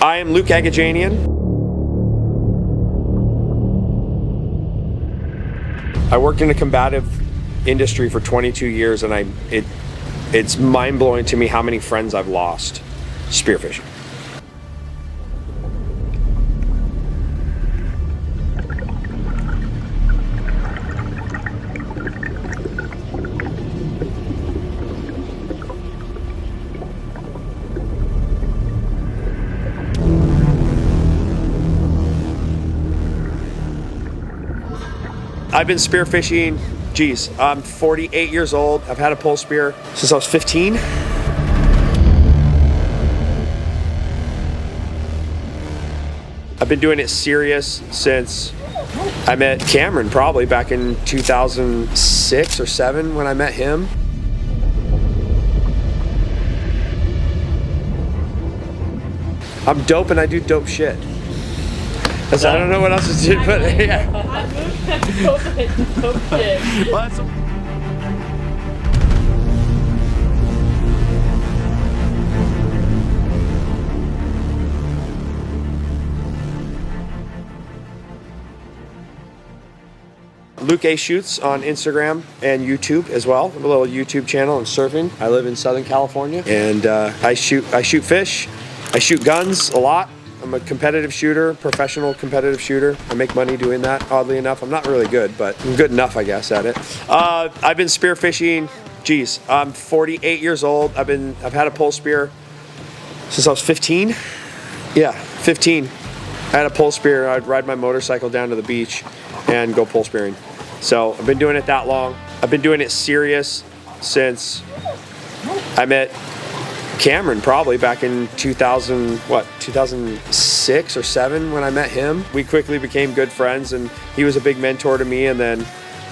I am Luke Agajanian. I worked in a combative industry for 22 years, and it's mind-blowing to me how many friends I've lost spearfishing. I've been spearfishing, geez, I'm 48 years old. I've had a pole spear since I was 15. I've been doing it serious since I met Cameron, probably back in 2006 or 7 when I met him. I'm dope and I do dope shit. I don't know what else to do, but yeah. Luke A Shoots on Instagram and YouTube as well. I have a little YouTube channel on surfing. I live in Southern California, and I shoot fish. I shoot guns a lot. I'm a competitive shooter, professional competitive shooter. I make money doing that, oddly enough. I'm not really good, but I'm good enough, I guess, at it. I've been spearfishing, geez, I'm 48 years old. I've had a pole spear since I was 15. Yeah, 15. I had a pole spear. I'd ride my motorcycle down to the beach and go pole spearing. So I've been doing it that long. I've been doing it serious since I met Cameron, probably back in 2006 or 7 when I met him. We quickly became good friends, and he was a big mentor to me. And then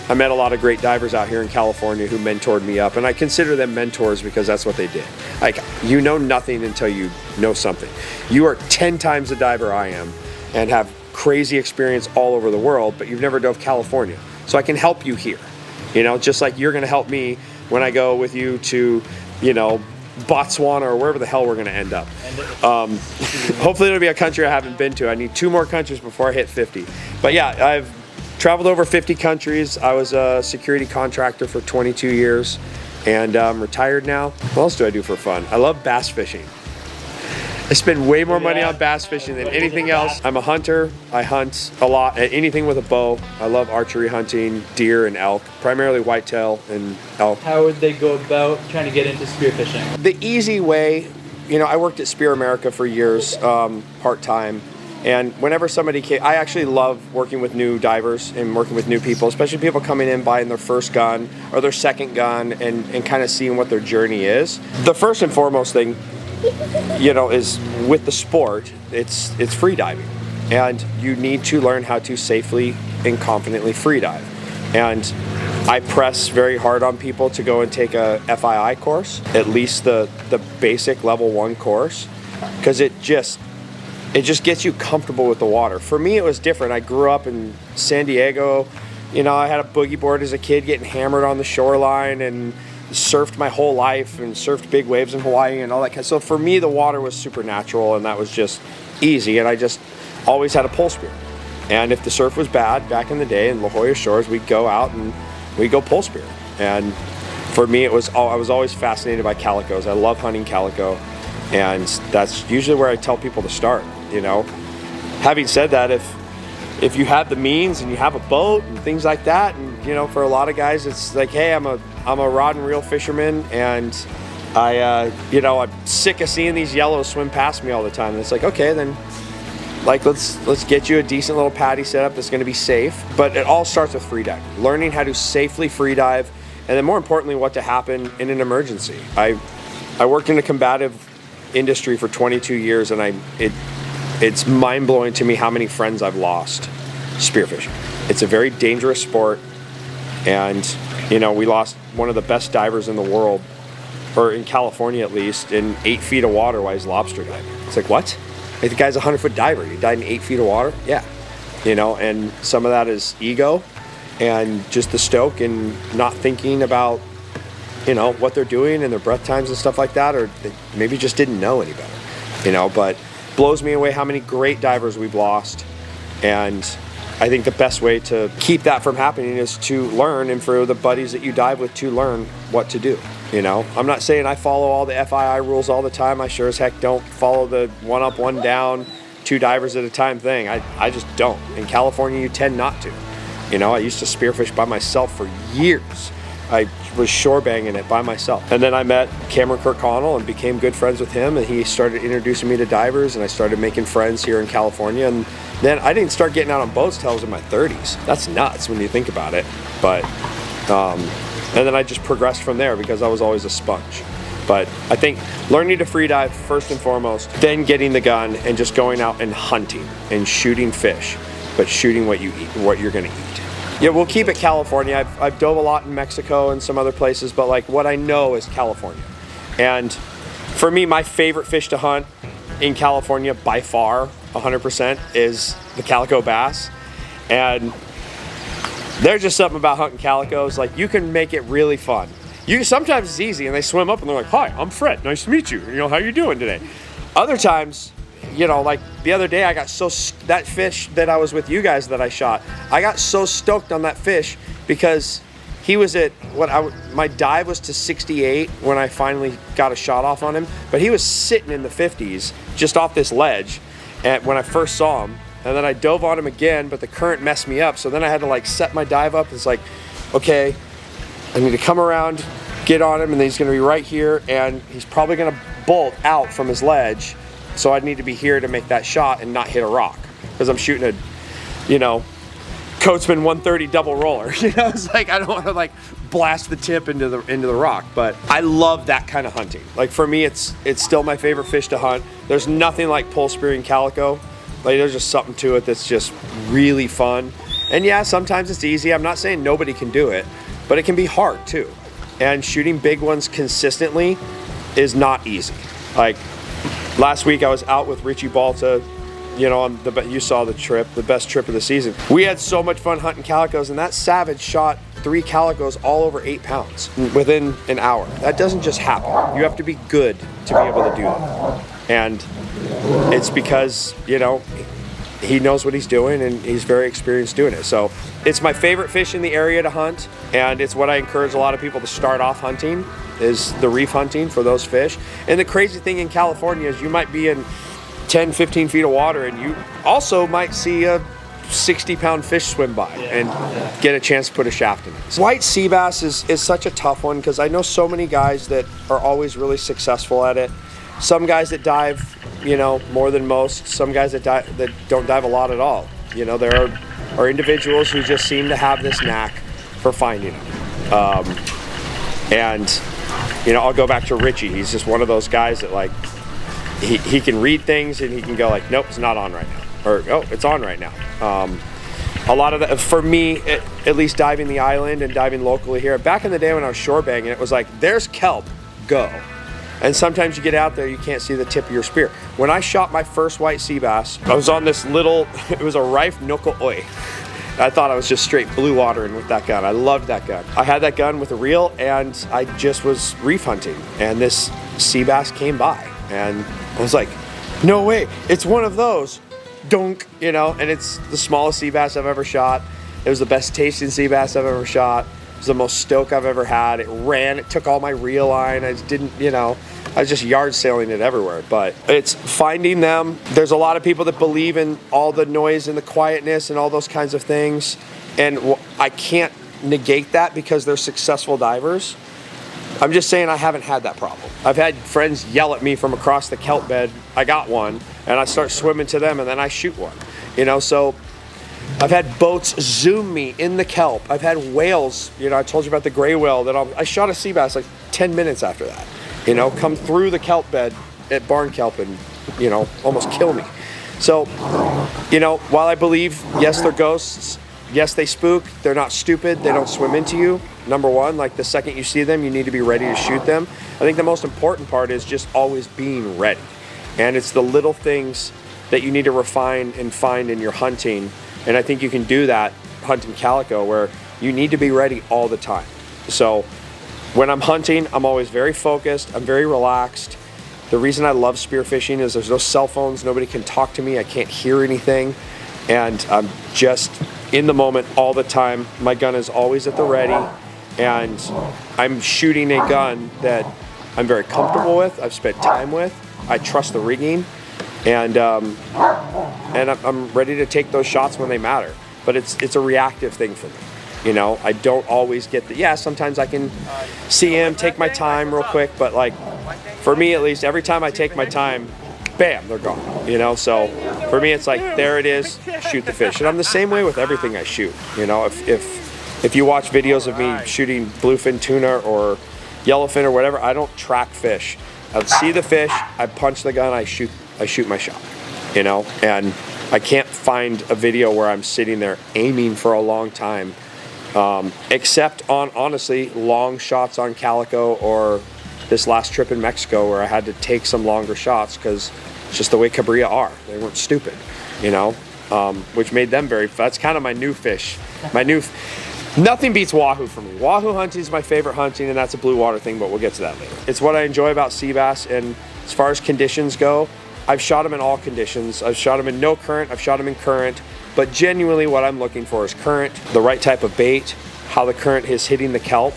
I met a lot of great divers out here in California who mentored me up, and I consider them mentors because that's what they did. Like, you know nothing until you know something. You are 10 times the diver I am and have crazy experience all over the world, but you've never dove California. So I can help you here, you know, just like you're gonna help me when I go with you to, you know, Botswana or wherever the hell we're going to end up. Hopefully it'll be a country I haven't been to. I need 2 more countries before I hit 50. But yeah, I've traveled over 50 countries. I was a security contractor for 22 years, and I'm retired now. What else do I do for fun? I love bass fishing. I spend way more money on bass fishing than anything else. I'm a hunter. I hunt a lot, anything with a bow. I love archery hunting, deer and elk, primarily whitetail and elk. How would they go about trying to get into spearfishing? The easy way, you know, I worked at Spear America for years, part-time. And whenever somebody came, I actually love working with new divers and working with new people, especially people coming in buying their first gun or their second gun and kind of seeing what their journey is. The first and foremost thing, you know, is with the sport, it's freediving, and you need to learn how to safely and confidently freedive. And I press very hard on people to go and take a FII course, at least the basic level 1 course, because it just gets you comfortable with the water. For me, it was different. I grew up in San Diego. You know, I had a boogie board as a kid, getting hammered on the shoreline, and surfed my whole life and surfed big waves in Hawaii and all that kind of stuff. So for me, the water was supernatural, and that was just easy, and I just always had a pole spear. And if the surf was bad back in the day in La Jolla Shores, we'd go out and we'd go pole spear. And for me, I was always fascinated by calicos. I love hunting calico, and that's usually where I tell people to start, you know. Having said that, if you have the means and you have a boat and things like that, and you know, for a lot of guys, it's like, hey, I'm a rod and reel fisherman, and you know, I'm sick of seeing these yellows swim past me all the time. And it's like, okay, then, like, let's get you a decent little patty setup that's going to be safe. But it all starts with freedive, learning how to safely freedive, and then more importantly, what to happen in an emergency. I worked in a combative industry for 22 years, and it's mind-blowing to me how many friends I've lost spearfishing. It's a very dangerous sport, and you know, we lost one of the best divers in the world, or in California at least, in 8 feet of water while he's lobster diving. It's like, what? Like, the guy's a 100-foot diver. He died in 8 feet of water? Yeah. You know, and some of that is ego and just the stoke and not thinking about, you know, what they're doing and their breath times and stuff like that, or they maybe just didn't know any better, you know. But blows me away how many great divers we've lost. And I think the best way to keep that from happening is to learn, and for the buddies that you dive with to learn what to do. You know, I'm not saying I follow all the FII rules all the time. I sure as heck don't follow the one up, one down, 2 divers at a time thing. I just don't. In California, you tend not to. You know, I used to spearfish by myself for years. I was shore banging it by myself. And then I met Cameron Kirkconnell and became good friends with him, and he started introducing me to divers, and I started making friends here in California. And then I didn't start getting out on boats till I was in my 30s. That's nuts when you think about it. But, and then I just progressed from there because I was always a sponge. But I think learning to free dive first and foremost, then getting the gun and just going out and hunting and shooting fish, but shooting what you eat, what you're gonna eat. Yeah, we'll keep it California. I've dove a lot in Mexico and some other places, but like what I know is California. And for me, my favorite fish to hunt in California by far, 100%, is the Calico bass. And there's just something about hunting calicos, like you can make it really fun. Sometimes it's easy and they swim up and they're like, "Hi, I'm Fred, nice to meet you. You know, how you doing today?" Other times, you know, like the other day I got that fish that I was with you guys that I shot, I got so stoked on that fish because he was at my dive was to 68 when I finally got a shot off on him, but he was sitting in the 50s just off this ledge when I first saw him. And then I dove on him again, but the current messed me up. So then I had to like set my dive up. It's like, okay, I need to come around, get on him, and then he's gonna be right here, and he's probably gonna bolt out from his ledge. So I'd need to be here to make that shot and not hit a rock, because I'm shooting a, you know, Coatsman 130 double roller. You know, it's like I don't want to like blast the tip into the rock, but I love that kind of hunting. Like for me, it's still my favorite fish to hunt. There's nothing like pole spearing calico. Like there's just something to it that's just really fun. And yeah, sometimes it's easy. I'm not saying nobody can do it, but it can be hard too. And shooting big ones consistently is not easy. Like last week I was out with Richie Balta, you know, you saw the trip, the best trip of the season. We had so much fun hunting calicos, and that savage shot 3 calicos all over 8 pounds within an hour. That doesn't just happen. You have to be good to be able to do that. And it's because, you know, he knows what he's doing and he's very experienced doing it. So it's my favorite fish in the area to hunt, and it's what I encourage a lot of people to start off hunting, is the reef hunting for those fish. And the crazy thing in California is you might be in 10, 15 feet of water and you also might see a 60-pound fish swim by and get a chance to put a shaft in it. White sea bass is such a tough one because I know so many guys that are always really successful at it. Some guys that dive, you know, more than most. Some guys that don't dive a lot at all. You know, there are individuals who just seem to have this knack for finding them. And, you know, I'll go back to Richie. He's just one of those guys that like, he can read things and he can go like, nope, it's not on right now. Or, oh, it's on right now. A lot of that, for me, at least diving the island and diving locally here, back in the day when I was shore banging, it was like, there's kelp, go. And sometimes you get out there, you can't see the tip of your spear. When I shot my first white sea bass, I was on this little, it was a Rife Knuckle Oi. I thought I was just straight blue watering with that gun. I loved that gun. I had that gun with a reel and I just was reef hunting, and this sea bass came by and I was like, no way, it's one of those. Dunk, you know, and it's the smallest sea bass I've ever shot. It was the best tasting sea bass I've ever shot. It was the most stoke I've ever had. It ran, it took all my reel line. I just didn't, you know, I was just yard sailing it everywhere. But it's finding them. There's a lot of people that believe in all the noise and the quietness and all those kinds of things. And I can't negate that because they're successful divers. I'm just saying I haven't had that problem. I've had friends yell at me from across the kelp bed. I got one, and I start swimming to them, and then I shoot one. You know, so I've had boats zoom me in the kelp. I've had whales, you know, I told you about the gray whale that I shot a sea bass like 10 minutes after that. You know, come through the kelp bed at barn kelp and, you know, almost kill me. So, you know, while I believe, yes, they're ghosts, yes, they spook, they're not stupid, they don't swim into you. Number one, like the second you see them, you need to be ready to shoot them. I think the most important part is just always being ready. And it's the little things that you need to refine and find in your hunting. And I think you can do that hunting calico, where you need to be ready all the time. So when I'm hunting, I'm always very focused, I'm very relaxed. The reason I love spearfishing is there's no cell phones, nobody can talk to me, I can't hear anything, and I'm just in the moment all the time. My gun is always at the ready, and I'm shooting a gun that I'm very comfortable with, I've spent time with, I trust the rigging, and I'm ready to take those shots when they matter. But it's a reactive thing for me. You know, I don't always get the, sometimes I can see him, take my time real quick, but like, for me at least, every time I take my time, bam, they're gone, you know? So for me, it's like, there it is, shoot the fish. And I'm the same way with everything I shoot. You know, if you watch videos of me shooting bluefin tuna or yellowfin or whatever, I don't track fish. I see the fish, I punch the gun, I shoot my shot, you know? And I can't find a video where I'm sitting there aiming for a long time. Except on, honestly, long shots on Calico or this last trip in Mexico where I had to take some longer shots because it's just the way Cabrilla are. They weren't stupid, you know, which made them that's kind of my new fish. Nothing beats wahoo for me. Wahoo hunting is my favorite hunting, and that's a blue water thing, but we'll get to that later. It's what I enjoy about sea bass, and as far as conditions go, I've shot them in all conditions. I've shot them in no current, I've shot them in current. But genuinely what I'm looking for is current, the right type of bait, how the current is hitting the kelp.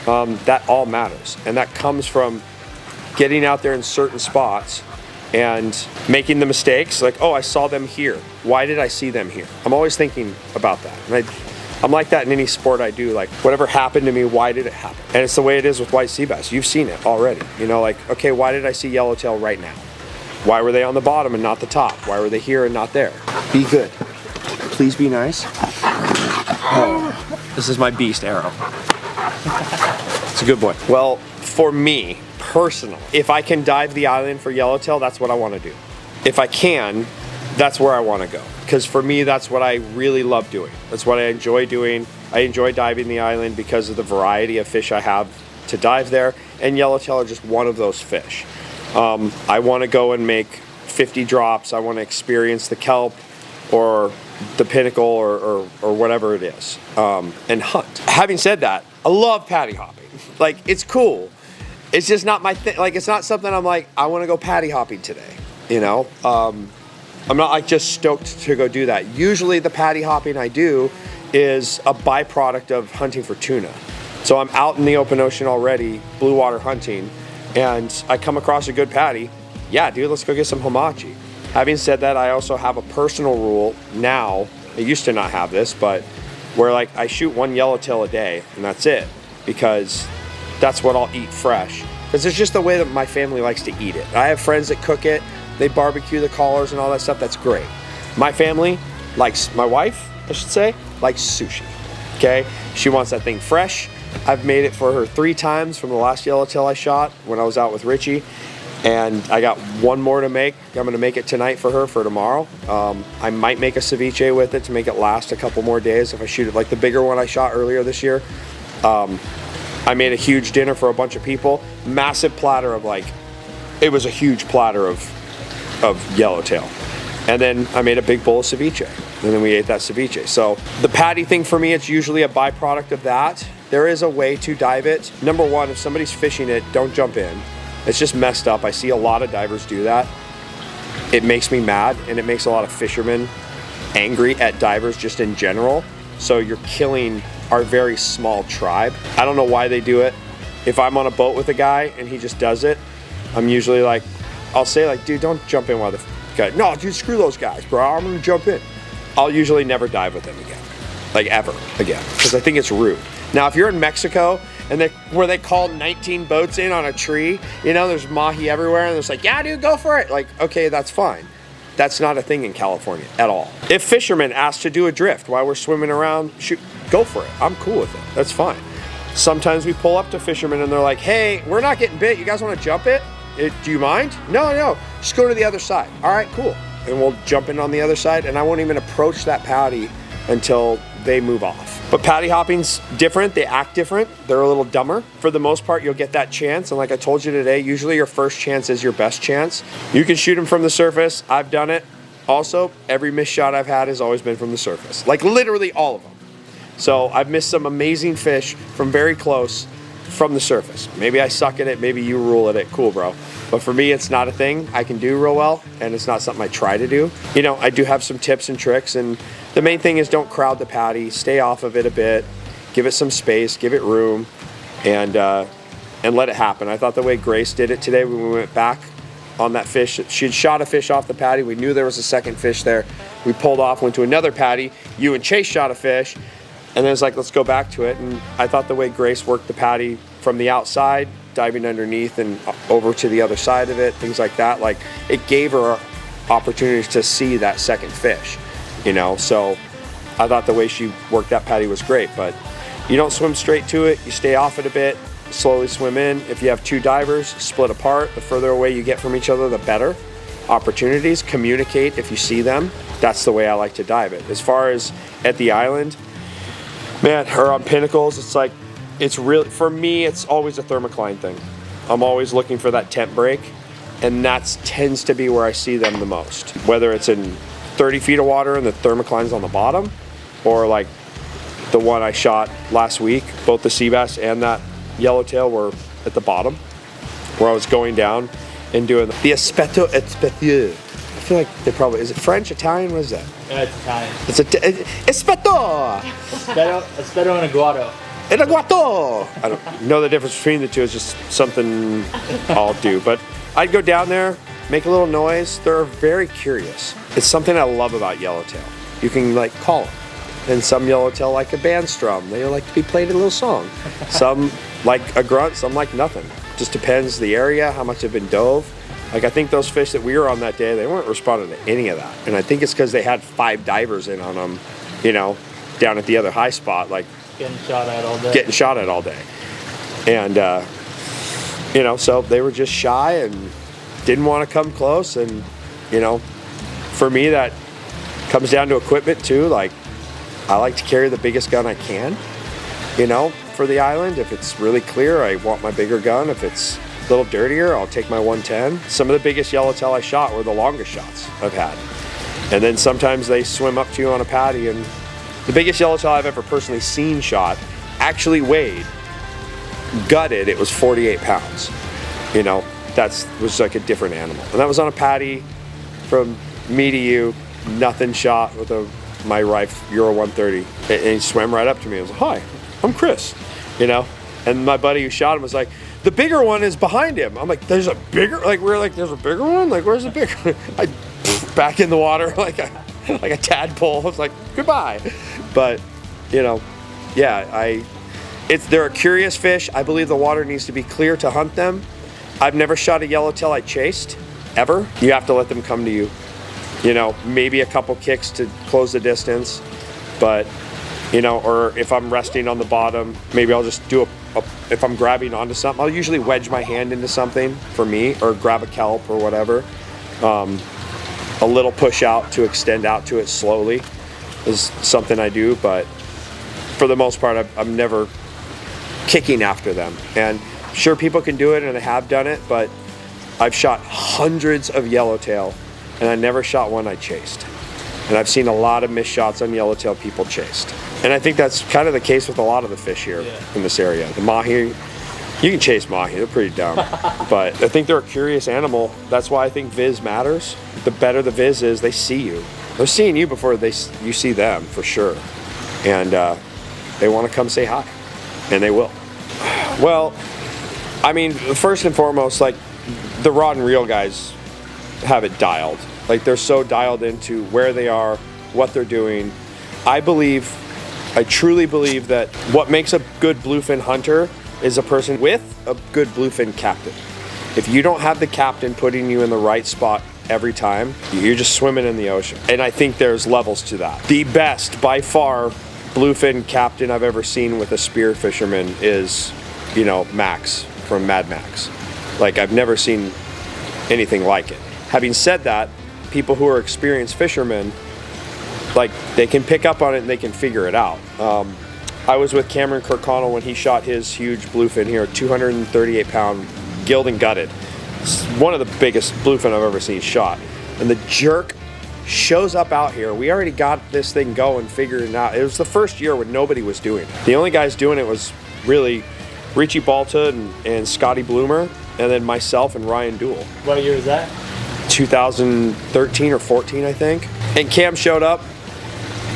That all matters. And that comes from getting out there in certain spots and making the mistakes. Like, oh, I saw them here. Why did I see them here? I'm always thinking about that. And I'm like that in any sport I do. Like, whatever happened to me, why did it happen? And it's the way it is with white sea bass. You've seen it already. You know, like, okay, why did I see yellowtail right now? Why were they on the bottom and not the top? Why were they here and not there? Be good. Please be nice. Oh, this is my beast arrow. It's a good boy. Well, for me, personally, if I can dive the island for yellowtail, that's what I want to do. If I can, that's where I want to go. Because for me, that's what I really love doing. That's what I enjoy doing. I enjoy diving the island because of the variety of fish I have to dive there. And yellowtail are just one of those fish. I want to go and make 50 drops. I want to experience the kelp or the pinnacle or whatever it is, and hunt. Having said that, I love paddy hopping. Like, it's cool. It's just not my thing. Like, it's not something I'm like, I want to go paddy hopping today, you know? I'm not like just stoked to go do that. Usually the paddy hopping I do is a byproduct of hunting for tuna. So I'm out in the open ocean already, blue water hunting, and I come across a good paddy. Yeah, dude, let's go get some hamachi. Having said that, I also have a personal rule now. I used to not have this, but where like I shoot one yellowtail a day and that's it, because that's what I'll eat fresh. Because it's just the way that my family likes to eat it. I have friends that cook it, they barbecue the collars and all that stuff, that's great. My family likes, my wife, I should say, likes sushi, okay? She wants that thing fresh. I've made it for her 3 times from the last yellowtail I shot when I was out with Richie. And I got one more to make. I'm gonna make it tonight for her for tomorrow. I might make a ceviche with it to make it last a couple more days if I shoot it like the bigger one I shot earlier this year. I made a huge dinner for a bunch of people. Massive platter of it was a huge platter of yellowtail. And then I made a big bowl of ceviche. And then we ate that ceviche. So the paddy thing for me, it's usually a byproduct of that. There is a way to dive it. Number one, if somebody's fishing it, don't jump in. It's just messed up. I see a lot of divers do that. It makes me mad, and it makes a lot of fishermen angry at divers just in general. So you're killing our very small tribe. I don't know why they do it. If I'm on a boat with a guy and he just does it, I'm usually like, I'll say like, dude, don't jump in while the guy, no, dude, screw those guys, bro, I'm gonna jump in. I'll usually never dive with them again, like ever again, because I think it's rude. Now, if you're in Mexico, and where they call 19 boats in on a tree, you know, there's mahi everywhere, and it's like, yeah, dude, go for it. Like, okay, that's fine. That's not a thing in California at all. If fishermen ask to do a drift while we're swimming around, shoot, go for it. I'm cool with it. That's fine. Sometimes we pull up to fishermen and they're like, hey, we're not getting bit. You guys want to jump it? Do you mind? No, just go to the other side. All right, cool. And we'll jump in on the other side, and I won't even approach that paddy until they move off. But paddy hopping's different. They act different. They're a little dumber. For the most part, you'll get that chance. And like I told you today, usually your first chance is your best chance. You can shoot them from the surface. I've done it. Also, every missed shot I've had has always been from the surface. Like literally all of them. So I've missed some amazing fish from very close from the surface. Maybe I suck at it, maybe you rule at it, cool bro. But for me, it's not a thing I can do real well, and it's not something I try to do. You know, I do have some tips and tricks, and the main thing is don't crowd the patty, stay off of it a bit, give it some space, give it room, and let it happen. I thought the way Grace did it today when we went back on that fish, she had shot a fish off the patty, we knew there was a second fish there, we pulled off, went to another patty, you and Chase shot a fish, and then it's like, let's go back to it. And I thought the way Grace worked the patty from the outside, diving underneath and over to the other side of it, things like that, like it gave her opportunities to see that second fish, you know. So I thought the way she worked that patty was great. But you don't swim straight to it, you stay off it a bit, slowly swim in. If you have two divers, split apart. The further away you get from each other, the better. Opportunities, communicate if you see them. That's the way I like to dive it. As far as at the island, man, or on pinnacles, it's like, it's really, for me, it's always a thermocline thing. I'm always looking for that tent break, and that tends to be where I see them the most. Whether it's in 30 feet of water and the thermocline's on the bottom, or like the one I shot last week, both the Seabass and that Yellowtail were at the bottom, where I was going down and doing the aspetto espetieux. I feel like they probably, is it French, Italian, what is that? It's Italian. It's aspetto! Aspetto and aguado. And aguato! I don't know the difference between the two, it's just something I'll do. But I'd go down there, make a little noise. They're very curious. It's something I love about Yellowtail. You can like call them. And some Yellowtail like a band strum. They like to be played in a little song. Some like a grunt, some like nothing. Just depends the area, how much they've been dove. Like I think those fish that we were on that day, they weren't responding to any of that. And I think it's because they had 5 divers in on them, you know, down at the other high spot, like Getting shot at all day. getting shot at all day. And, you know, so they were just shy and didn't want to come close. And, you know, for me, that comes down to equipment too. Like, I like to carry the biggest gun I can, you know, for the island. If it's really clear, I want my bigger gun. If it's a little dirtier, I'll take my 110. Some of the biggest Yellowtail I shot were the longest shots I've had. And then sometimes they swim up to you on a patty, and the biggest Yellowtail I've ever personally seen shot actually weighed, gutted, it was 48 pounds. You know, was like a different animal. And that was on a patty from me to you, nothing shot with my rifle, Euro 130. And he swam right up to me. I was like, hi, I'm Chris, you know? And my buddy who shot him was like, the bigger one is behind him. I'm like, there's a bigger, like, we're like, there's a bigger one? Like, where's the bigger one? I back in the water like a tadpole. I was like, goodbye. But, you know, yeah, they're a curious fish. I believe the water needs to be clear to hunt them. I've never shot a Yellowtail I chased, ever. You have to let them come to you. You know, maybe a couple kicks to close the distance, but, you know, or if I'm resting on the bottom, maybe I'll just do if I'm grabbing onto something, I'll usually wedge my hand into something for me, or grab a kelp or whatever. A little push out to extend out to it slowly is something I do, but for the most part, I'm never kicking after them. And sure, people can do it, and I have done it, but I've shot hundreds of Yellowtail, and I never shot one I chased. And I've seen a lot of missed shots on Yellowtail people chased. And I think that's kind of the case with a lot of the fish here in this area. The mahi, you can chase mahi, they're pretty dumb. But I think they're a curious animal. That's why I think viz matters. The better the viz is, they see you. They're seeing you before you see them, for sure. And they want to come say hi, and they will. Well, I mean, first and foremost, like, the rod and reel guys have it dialed. Like, they're so dialed into where they are, what they're doing. I truly believe that what makes a good bluefin hunter is a person with a good bluefin captain. If you don't have the captain putting you in the right spot every time, you're just swimming in the ocean. And I think there's levels to that. The best, by far, bluefin captain I've ever seen with a spear fisherman is, you know, Max from Mad Max. Like, I've never seen anything like it. Having said that, people who are experienced fishermen, like, they can pick up on it and they can figure it out. I was with Cameron Kirkconnell when he shot his huge bluefin here, 238 pound, gilled and gutted. It's one of the biggest bluefin I've ever seen shot. And the jerk shows up out here. We already got this thing going, figuring it out. It was the first year when nobody was doing it. The only guys doing it was really Richie Balta and Scotty Bloomer, and then myself and Ryan Dool. What year was that? 2013 or 14, I think. And Cam showed up,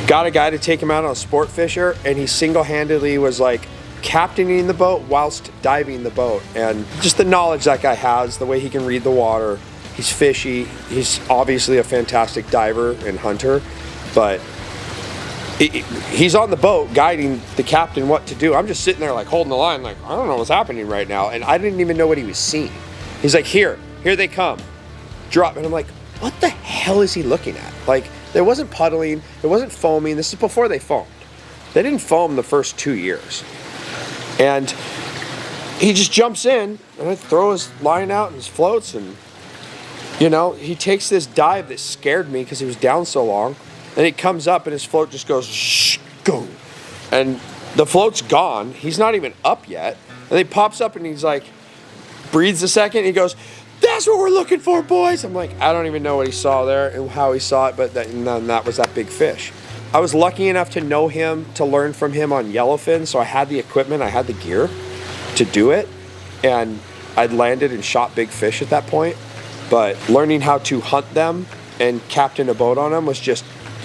got a guy to take him out on a Spearfisher, and he single-handedly was like captaining the boat whilst diving the boat. And just the knowledge that guy has, the way he can read the water. He's fishy. He's obviously a fantastic diver and hunter, but he's on the boat guiding the captain what to do. I'm just sitting there like holding the line like, I don't know what's happening right now. And I didn't even know what he was seeing. He's like, here they come. Drop. And I'm like, what the hell is he looking at? Like, there wasn't puddling. It wasn't foaming. This is before they foamed. They didn't foam the first 2 years. And he just jumps in and I throw his line out and his floats, and you know, he takes this dive that scared me because he was down so long, and he comes up and his float just goes shh, go, and the float's gone. He's not even up yet, and he pops up and he's like, breathes a second, and he goes, that's what we're looking for, boys. I'm like, I don't even know what he saw there and how he saw it, but that was that big fish. I was lucky enough to know him, to learn from him on yellowfin, so I had the equipment, I had the gear to do it, and I'd landed and shot big fish at that point. But learning how to hunt them and captain a boat on them was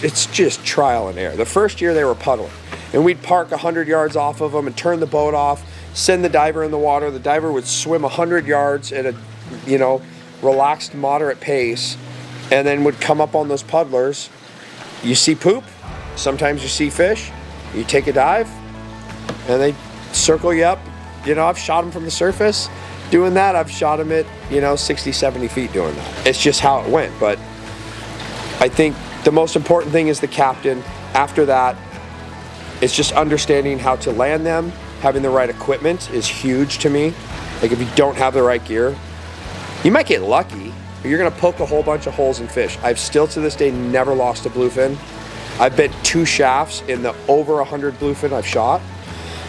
it's just trial and error. The first year they were puddling, and we'd park 100 yards off of them and turn the boat off, send the diver in the water. The diver would swim 100 yards at a, you know, relaxed, moderate pace, and then would come up on those puddlers. You see poop, sometimes you see fish, you take a dive, and they circle you up. You know, I've shot them from the surface doing that. I've shot them at, you know, 60, 70 feet doing that. It's just how it went. But I think the most important thing is the captain. After that, it's just understanding how to land them. Having the right equipment is huge to me. Like, if you don't have the right gear, you might get lucky, but you're gonna poke a whole bunch of holes in fish. I've still to this day never lost a bluefin. I've bent 2 shafts in the over 100 bluefin I've shot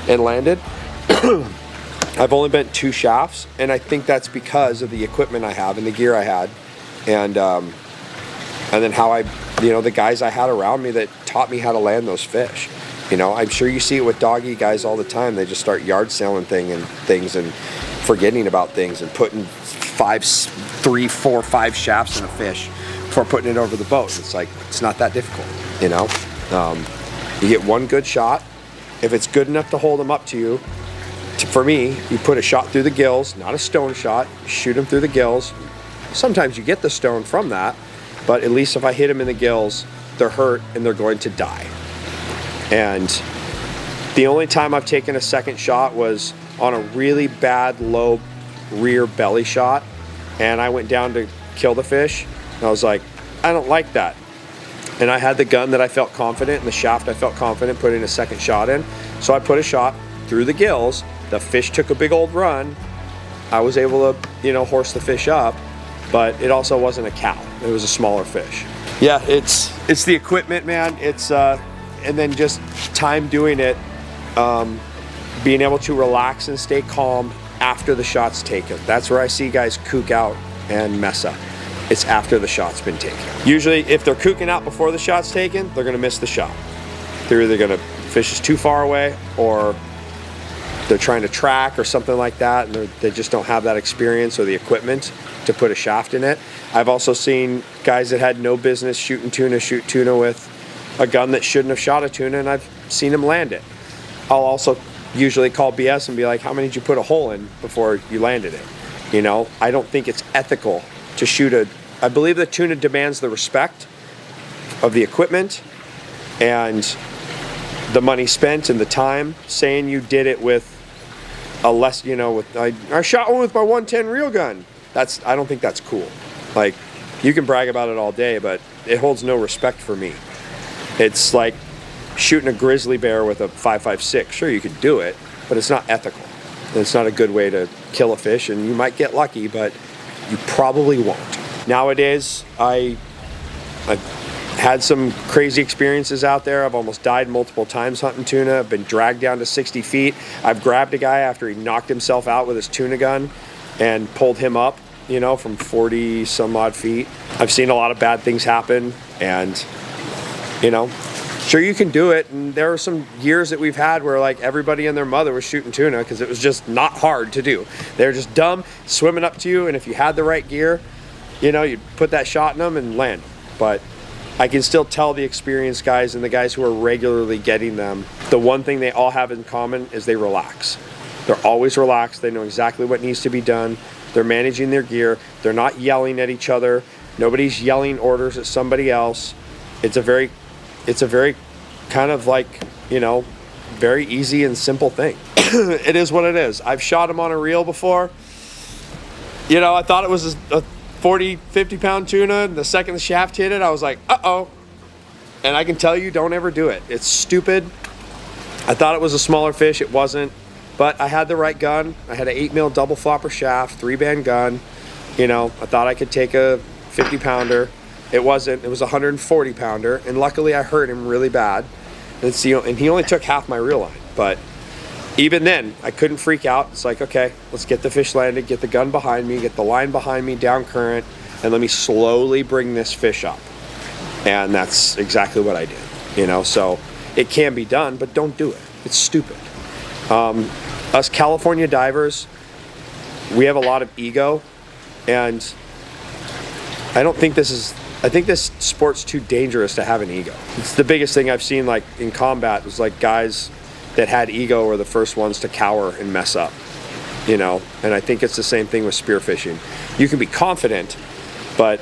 and landed. I've only bent 2 shafts, and I think that's because of the equipment I have and the gear I had, and then how the guys I had around me that taught me how to land those fish. You know, I'm sure you see it with doggy guys all the time. They just start yard selling things and forgetting about things and putting 3, 4, 5 shafts in a fish before putting it over the boat. It's like, it's not that difficult, you know. You get one good shot. If it's good enough to hold them up to you, for me, you put a shot through the gills, not a stone shot. You shoot them through the gills. Sometimes you get the stone from that, but at least if I hit them in the gills, they're hurt and they're going to die. And the only time I've taken a second shot was on a really bad low rear belly shot, and I went down to kill the fish, and I was like, I don't like that. And I had the gun that I felt confident and the shaft I felt confident putting a second shot in, so I put a shot through the gills. The fish took a big old run. I was able to, you know, horse the fish up, but it also wasn't a cow. It was a smaller fish. Yeah, it's the equipment, man. It's and then just time doing it, being able to relax and stay calm after the shot's taken. That's where I see guys kook out and mess up. It's after the shot's been taken. Usually, if they're kooking out before the shot's taken, they're gonna miss the shot. They're either gonna fish is too far away, or they're trying to track or something like that, and they just don't have that experience or the equipment to put a shaft in it. I've also seen guys that had no business shooting tuna shoot tuna with a gun that shouldn't have shot a tuna, and I've seen them land it. I'll also usually call BS and be like, how many did you put a hole in before you landed it? You know, I don't think it's ethical to shoot I believe that tuna demands the respect of the equipment and the money spent and the time. Saying you did it with a less, you know, I shot one with my 110 reel gun. I don't think that's cool. Like, you can brag about it all day, but it holds no respect for me. It's like shooting a grizzly bear with a 5.56. Sure, you could do it, but it's not ethical. And it's not a good way to kill a fish, and you might get lucky, but you probably won't. Nowadays, I've had some crazy experiences out there. I've almost died multiple times hunting tuna. I've been dragged down to 60 feet. I've grabbed a guy after he knocked himself out with his tuna gun and pulled him up, you know, from 40 some odd feet. I've seen a lot of bad things happen, and, you know, sure, you can do it. And there were some years that we've had where like everybody and their mother was shooting tuna because it was just not hard to do. They were just dumb, swimming up to you, and if you had the right gear, you know, you'd put that shot in them and land them. But I can still tell the experienced guys and the guys who are regularly getting them, the one thing they all have in common is they relax. They're always relaxed. They know exactly what needs to be done. They're managing their gear. They're not yelling at each other. Nobody's yelling orders at somebody else. It's a very kind of like, you know, very easy and simple thing. It is what it is. I've shot them on a reel before. You know, I thought it was a 40, 50 pound tuna, and the second the shaft hit it, I was like, uh-oh. And I can tell you, don't ever do it. It's stupid. I thought it was a smaller fish. It wasn't. But I had the right gun. I had an 8mm double flopper shaft, 3-band gun. You know, I thought I could take a 50 pounder. It wasn't. It was a 140 pounder. And luckily I hurt him really bad. And he only took half my reel line. But even then, I couldn't freak out. It's like, okay, let's get the fish landed, get the gun behind me, get the line behind me, down current, and let me slowly bring this fish up. And that's exactly what I did. You know, so it can be done, but don't do it. It's stupid. Us California divers, we have a lot of ego, and I think this sport's too dangerous to have an ego. It's the biggest thing I've seen, like in combat, was like guys that had ego were the first ones to cower and mess up, you know. And I think it's the same thing with spearfishing. You can be confident, but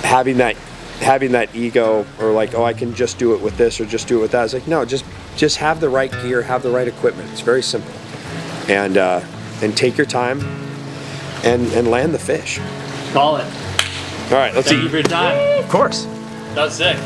having that ego, or like, oh, I can just do it with this or just do it with that, it's like, no, just have the right gear, have the right equipment. It's very simple. And take your time and land the fish. Call it. All right, let's see. Thank you for your time. Of course. That was sick.